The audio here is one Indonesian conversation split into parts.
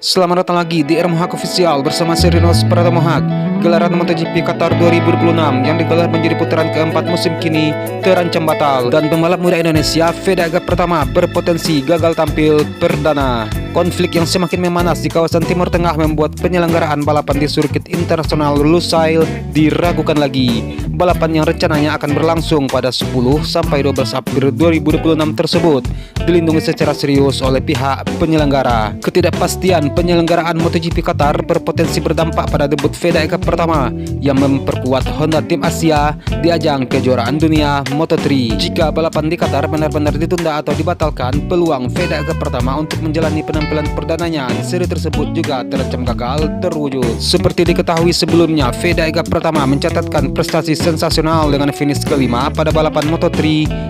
Selamat datang lagi di Mohak Official bersama Serinos Prata Mohak. Gelaran MotoGP Qatar 2026 yang digelar menjadi putaran keempat musim kini terancam batal dan pembalap muda Indonesia Veda Pratama berpotensi gagal tampil perdana. Konflik yang semakin memanas di kawasan Timur Tengah membuat penyelenggaraan balapan di sirkuit internasional Lusail diragukan lagi. Balapan yang rencananya akan berlangsung pada 10 sampai 12 April 2026 tersebut dilindungi secara serius oleh pihak penyelenggara. Ketidakpastian penyelenggaraan MotoGP Qatar berpotensi berdampak pada debut Veda Pratama yang memperkuat Honda Tim Asia di ajang kejuaraan dunia Moto3. Jika balapan di Qatar benar-benar ditunda atau dibatalkan, peluang Veda Pratama untuk menjalani penampilan perdananya di seri tersebut juga terancam gagal terwujud. Seperti diketahui sebelumnya, Veda Pratama mencatatkan prestasi sensasional dengan finish kelima pada balapan Moto3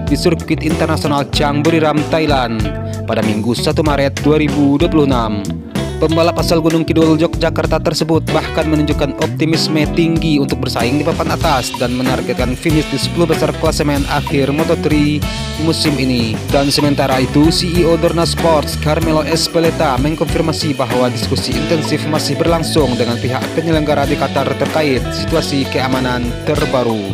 di sirkuit internasional Chang Buriram, Thailand pada Minggu 1 Maret 2026. Pembalap asal Gunung Kidul, Yogyakarta tersebut bahkan menunjukkan optimisme tinggi untuk bersaing di papan atas dan menargetkan finish di 10 besar klasemen akhir Moto3 musim ini. Dan sementara itu, CEO Dorna Sports Carmelo Espeleta mengkonfirmasi bahwa diskusi intensif masih berlangsung dengan pihak penyelenggara di Qatar terkait situasi keamanan terbaru.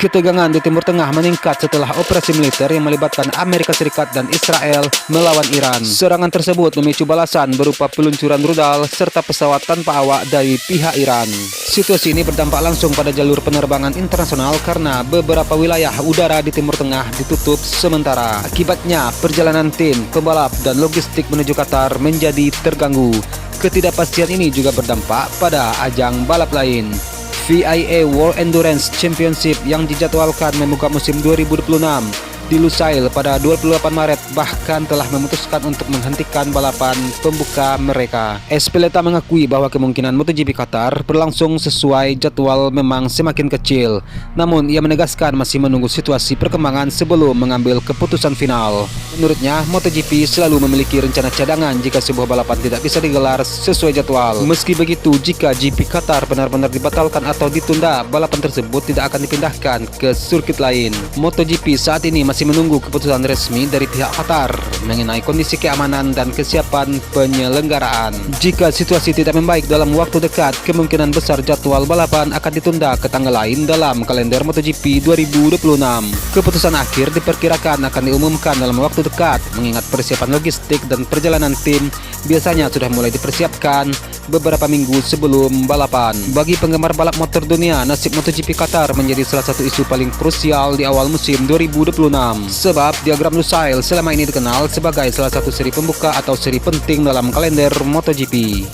Ketegangan di Timur Tengah meningkat setelah operasi militer yang melibatkan Amerika Serikat dan Israel melawan Iran. Serangan tersebut memicu balasan berupa peluncuran rudal serta pesawat tanpa awak dari pihak Iran. Situasi ini berdampak langsung pada jalur penerbangan internasional karena beberapa wilayah udara di Timur Tengah ditutup sementara. Akibatnya, perjalanan tim, pembalap, dan logistik menuju Qatar menjadi terganggu. Ketidakpastian ini juga berdampak pada ajang balap lain. VIA World Endurance Championship yang dijadwalkan membuka musim 2026 di Lusail pada 28 Maret bahkan telah memutuskan untuk menghentikan balapan pembuka mereka. Espeleta mengakui bahwa kemungkinan MotoGP Qatar berlangsung sesuai jadwal memang semakin kecil. Namun ia menegaskan masih menunggu situasi perkembangan sebelum mengambil keputusan final. Menurutnya, MotoGP selalu memiliki rencana cadangan jika sebuah balapan tidak bisa digelar sesuai jadwal. Meski begitu, jika GP Qatar benar-benar dibatalkan atau ditunda, balapan tersebut tidak akan dipindahkan ke sirkuit lain. MotoGP saat ini masih menunggu keputusan resmi dari pihak Qatar mengenai kondisi keamanan dan kesiapan penyelenggaraan. Jika situasi tidak membaik dalam waktu dekat, kemungkinan besar jadwal balapan akan ditunda ke tanggal lain dalam kalender MotoGP 2026. Keputusan akhir diperkirakan akan diumumkan dalam waktu dekat, mengingat persiapan logistik dan perjalanan tim biasanya sudah mulai dipersiapkan beberapa minggu sebelum balapan. Bagi penggemar balap motor dunia, nasib MotoGP Qatar menjadi salah satu isu paling krusial di awal musim 2026. Sebab diagram Lusail selama ini dikenal sebagai salah satu seri pembuka atau seri penting dalam kalender MotoGP.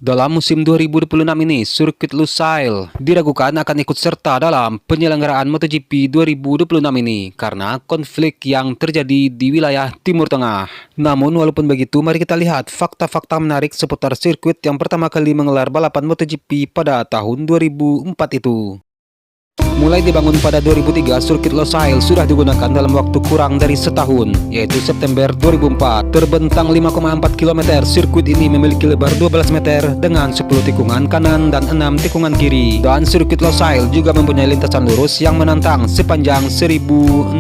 Dalam musim 2026 ini, sirkuit Lusail diragukan akan ikut serta dalam penyelenggaraan MotoGP 2026 ini karena konflik yang terjadi di wilayah Timur Tengah. Namun walaupun begitu, mari kita lihat fakta-fakta menarik seputar sirkuit yang pertama kali menggelar balapan MotoGP pada tahun 2004 itu. Mulai dibangun pada 2003, sirkuit Lusail sudah digunakan dalam waktu kurang dari setahun, yaitu September 2004. Terbentang 5,4 km, sirkuit ini memiliki lebar 12 meter dengan 10 tikungan kanan dan 6 tikungan kiri. Dan sirkuit Lusail juga mempunyai lintasan lurus yang menantang sepanjang 1068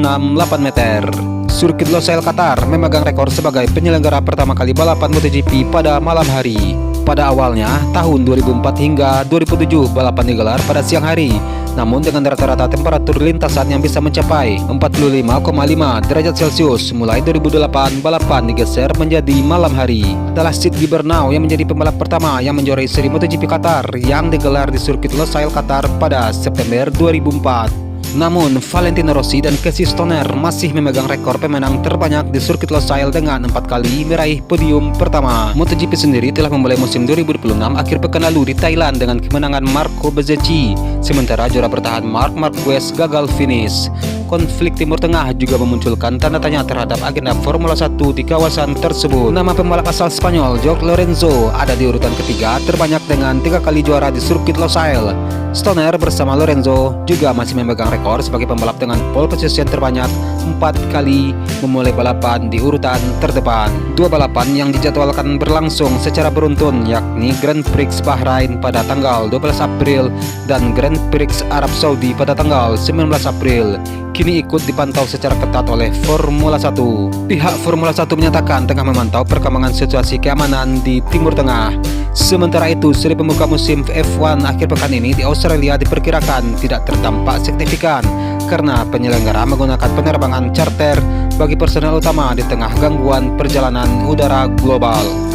meter. Sirkuit Lusail Qatar memegang rekor sebagai penyelenggara pertama kali balapan MotoGP pada malam hari. Pada awalnya, tahun 2004 hingga 2007 balapan digelar pada siang hari. Namun dengan rata-rata temperatur lintasan yang bisa mencapai 45,5 derajat Celcius, mulai 2008 balapan digeser menjadi malam hari. Adalah Sid Gibernau yang menjadi pembalap pertama yang menjuarai seri MotoGP Qatar yang digelar di sirkuit Losail Qatar pada September 2004. Namun, Valentino Rossi dan Casey Stoner masih memegang rekor pemenang terbanyak di sirkuit Losail dengan 4 kali meraih podium pertama. MotoGP sendiri telah memulai musim 2026 akhir pekan lalu di Thailand dengan kemenangan Marco Bezzecchi, sementara juara bertahan Marc Marquez gagal finish. Konflik Timur Tengah juga memunculkan tanda tanya terhadap agenda Formula 1 di kawasan tersebut. Nama pembalap asal Spanyol Jorge Lorenzo ada di urutan ketiga terbanyak dengan 3 kali juara di sirkuit Losail. Stoner bersama Lorenzo juga masih memegang rekor sebagai pembalap dengan pole position terbanyak 4 kali memulai balapan di urutan terdepan. 2 balapan yang dijadwalkan berlangsung secara beruntun yakni Grand Prix Bahrain pada tanggal 12 April dan Grand Prix Arab Saudi pada tanggal 19 April. Kini ikut dipantau secara ketat oleh Formula 1. Pihak Formula 1 menyatakan tengah memantau perkembangan situasi keamanan di Timur Tengah. Sementara itu, seri pembuka musim F1 akhir pekan ini di Australia diperkirakan tidak terdampak signifikan karena penyelenggara menggunakan penerbangan charter bagi personel utama di tengah gangguan perjalanan udara global.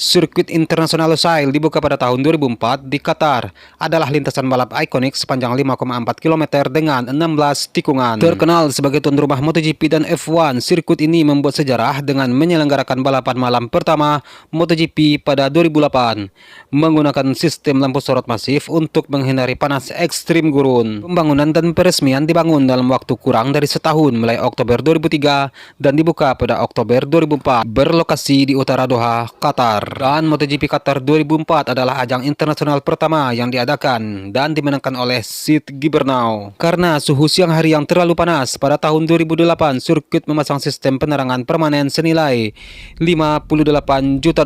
Sirkuit Internasional Losail dibuka pada tahun 2004 di Qatar adalah lintasan balap ikonik sepanjang 5,4 km dengan 16 tikungan. Terkenal sebagai tuan rumah MotoGP dan F1, sirkuit ini membuat sejarah dengan menyelenggarakan balapan malam pertama MotoGP pada 2008 menggunakan sistem lampu sorot masif untuk menghindari panas ekstrim gurun. Pembangunan dan peresmian dibangun dalam waktu kurang dari setahun mulai Oktober 2003 dan dibuka pada Oktober 2004, berlokasi di utara Doha, Qatar. Dan MotoGP Qatar 2004 adalah ajang internasional pertama yang diadakan dan dimenangkan oleh Sid Gibernau. Karena suhu siang hari yang terlalu panas, pada tahun 2008 sirkuit memasang sistem penerangan permanen senilai $58 juta,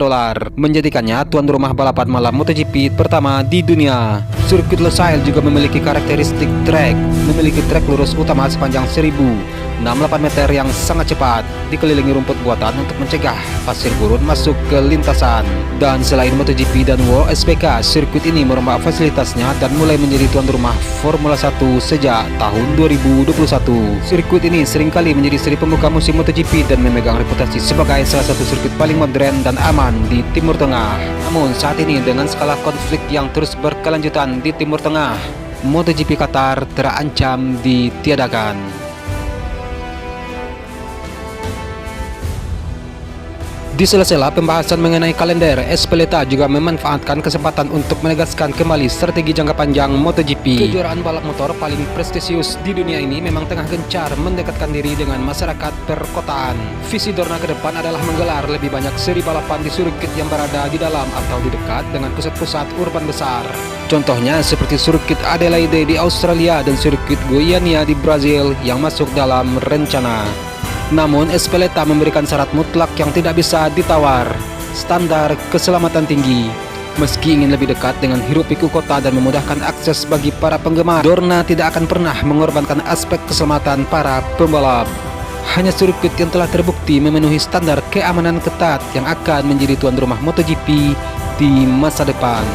menjadikannya tuan rumah balapan malam MotoGP pertama di dunia. Sirkuit Losail juga memiliki karakteristik trek, memiliki trek lurus utama sepanjang 1068 meter yang sangat cepat, dikelilingi rumput buatan untuk mencegah pasir gurun masuk ke lintasan. Dan selain MotoGP dan World SPK, sirkuit ini merombak fasilitasnya dan mulai menjadi tuan rumah Formula 1 sejak tahun 2021. Sirkuit ini seringkali menjadi seri pembuka musim MotoGP dan memegang reputasi sebagai salah satu sirkuit paling modern dan aman di Timur Tengah. Namun saat ini dengan skala konflik yang terus berkelanjutan di Timur Tengah, MotoGP Qatar terancam ditiadakan. Di sela-sela pembahasan mengenai kalender, Espeleta juga memanfaatkan kesempatan untuk menegaskan kembali strategi jangka panjang MotoGP. Kejuaraan balap motor paling prestisius di dunia ini memang tengah gencar mendekatkan diri dengan masyarakat perkotaan. Visi Dorna ke depan adalah menggelar lebih banyak seri balapan di sirkuit yang berada di dalam atau di dekat dengan pusat-pusat urban besar. Contohnya seperti sirkuit Adelaide di Australia dan sirkuit Goiânia di Brazil yang masuk dalam rencana. Namun Espeleta memberikan syarat mutlak yang tidak bisa ditawar, standar keselamatan tinggi. Meski ingin lebih dekat dengan hiruk-pikuk kota dan memudahkan akses bagi para penggemar, Dorna tidak akan pernah mengorbankan aspek keselamatan para pembalap. Hanya sirkuit yang telah terbukti memenuhi standar keamanan ketat yang akan menjadi tuan rumah MotoGP di masa depan.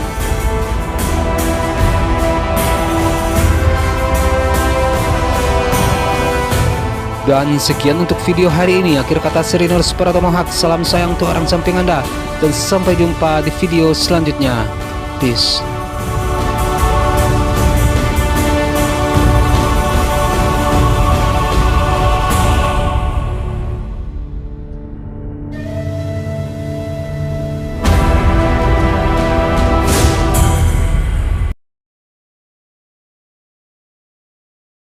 Dan sekian untuk video hari ini. Akhir kata Serinors para Tomahawk, salam sayang untuk orang samping Anda dan sampai jumpa di video selanjutnya. Peace.